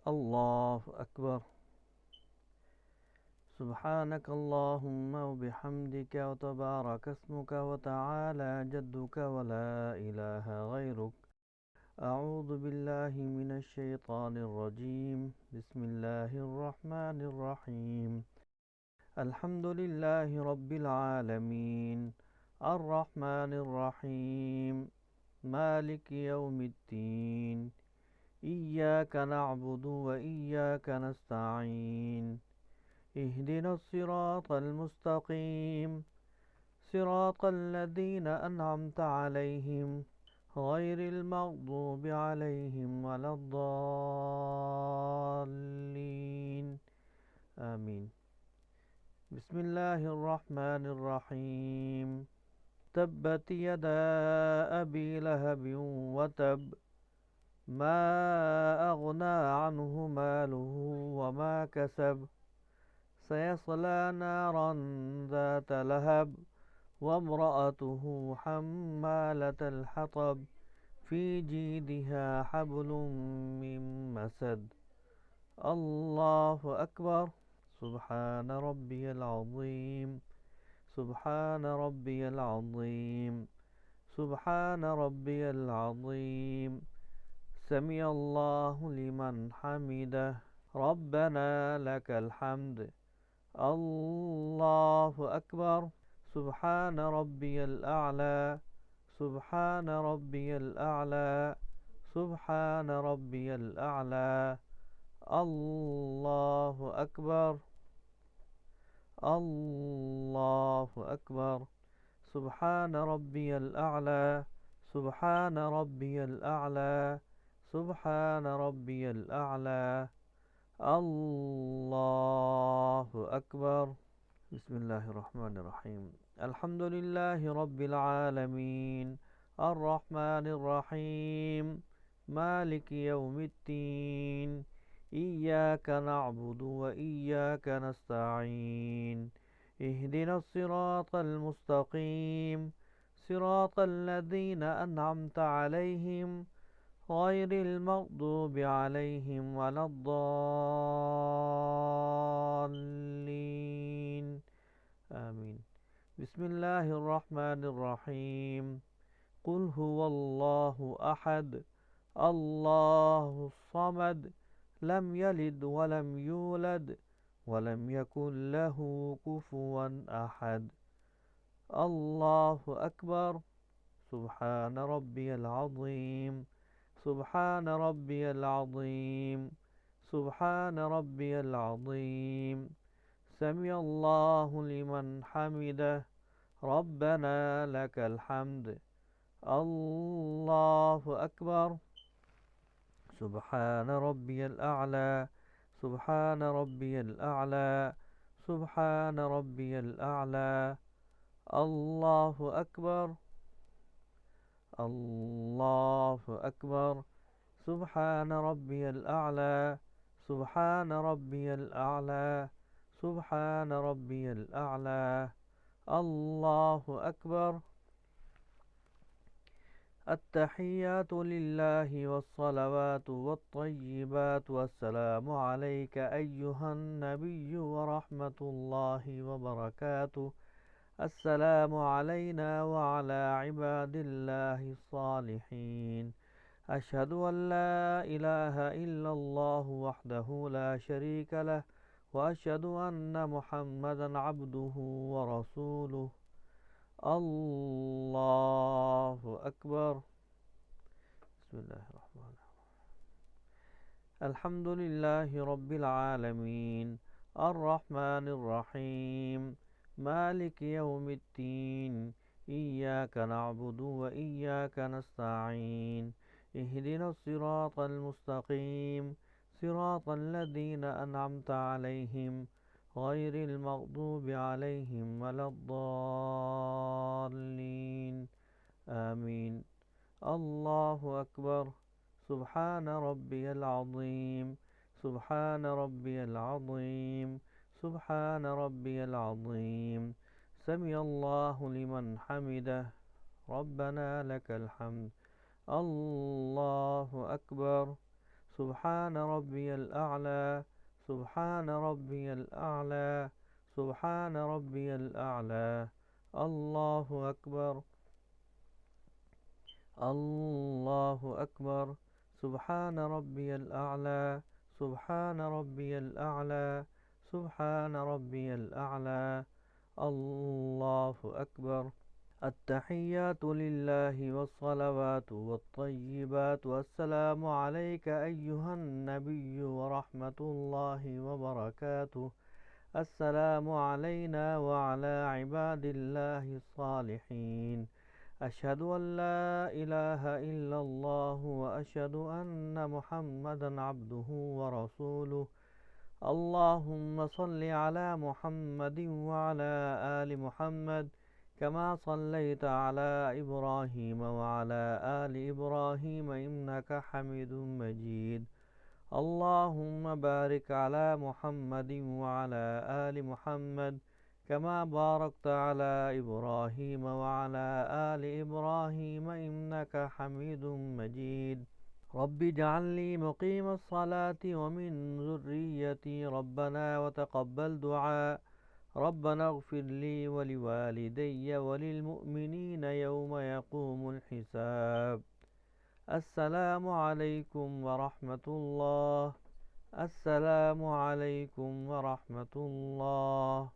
الله أكبر. سبحانك اللهم وبحمدك وتبارك اسمك وتعالى جدك ولا إله غيرك. أعوذ بالله من الشيطان الرجيم. بسم الله الرحمن الرحيم. الحمد لله رب العالمين، الرحمن الرحيم، مالك يوم الدين. إياك نعبد وإياك نستعين. اهدنا الصراط المستقيم، صراط الذين أنعمت عليهم غير المغضوب عليهم ولا الضالين. آمين. بسم الله الرحمن الرحيم. تبت يدا أبي لهب وتب، ما أغنى عنه ماله وما كسب، سيصلى نارا ذات لهب، وامرأته حمالة الحطب، في جيدها حبل من مسد. الله أكبر. سبحان ربي العظيم. سبحان ربي العظيم. سبحان ربي العظيم. سمع الله لمن حمده. ربنا لك الحمد. الله أكبر. سبحان ربي الأعلى. سبحان ربي الأعلى. سبحان ربي الأعلى. الله أكبر. الله أكبر. سبحان ربي الأعلى. سبحان ربي الأعلى. سبحان ربي الأعلى. الله أكبر. بسم الله الرحمن الرحيم. الحمد لله رب العالمين، الرحمن الرحيم، مالك يوم الدين. إياك نعبد وإياك نستعين. اهدنا الصراط المستقيم، صراط الذين أنعمت عليهم غير المغضوب عليهم ولا الضالين. آمين. بسم الله الرحمن الرحيم. قل هو الله أحد، الله الصمد، لم يلد ولم يولد ولم يكن له كفوا أحد. الله أكبر. سبحان ربي العظيم. سبحان ربي العظيم. سبحان ربي العظيم. سمع الله لمن حمده. ربنا لك الحمد. الله أكبر. سبحان ربي الأعلى. سبحان ربي الأعلى. سبحان ربي الأعلى. الله أكبر. الله أكبر. سبحان ربي الأعلى. سبحان ربي الأعلى. سبحان ربي الأعلى. الله أكبر. التحيات لله والصلوات والطيبات، والسلام عليك أيها النبي ورحمة الله وبركاته. السلام علينا وعلى عباد الله الصالحين. أشهد أن لا إله إلا الله وحده لا شريك له، وأشهد أن محمدا عبده ورسوله. الله أكبر. بسم الله الرحمن الرحيم. الحمد لله رب العالمين، الرحمن الرحيم، مالك يوم الدين. إياك نعبد وإياك نستعين. اهدنا الصراط المستقيم، صراط الذين أنعمت عليهم غير المغضوب عليهم ولا الضالين. آمين. الله أكبر. سبحان ربي العظيم. سبحان ربي العظيم. سبحان ربي العظيم. سمع الله لمن حمده. ربنا لك الحمد. الله أكبر. سبحان ربي الأعلى سبحان ربي الأعلى سبحان ربي الأعلى الله أكبر الله أكبر سبحان ربي الأعلى سبحان ربي الأعلى سبحان ربي الأعلى الله أكبر التحيات لله والصلوات والطيبات والسلام عليك أيها النبي ورحمة الله وبركاته السلام علينا وعلى عباد الله الصالحين أشهد أن لا إله إلا الله وأشهد أن محمدا عبده ورسوله اللهم صل على محمد وعلى آل محمد كما صليت على إبراهيم وعلى آل إبراهيم إنك حميد مجيد اللهم بارك على محمد وعلى آل محمد كما باركت على إبراهيم وعلى آل إبراهيم إنك حميد مجيد رب اجعل لي مقيم الصلاة ومن ذريتي ربنا وتقبل دعاء ربنا اغفر لي ولوالدي وللمؤمنين يوم يقوم الحساب السلام عليكم ورحمة الله السلام عليكم ورحمة الله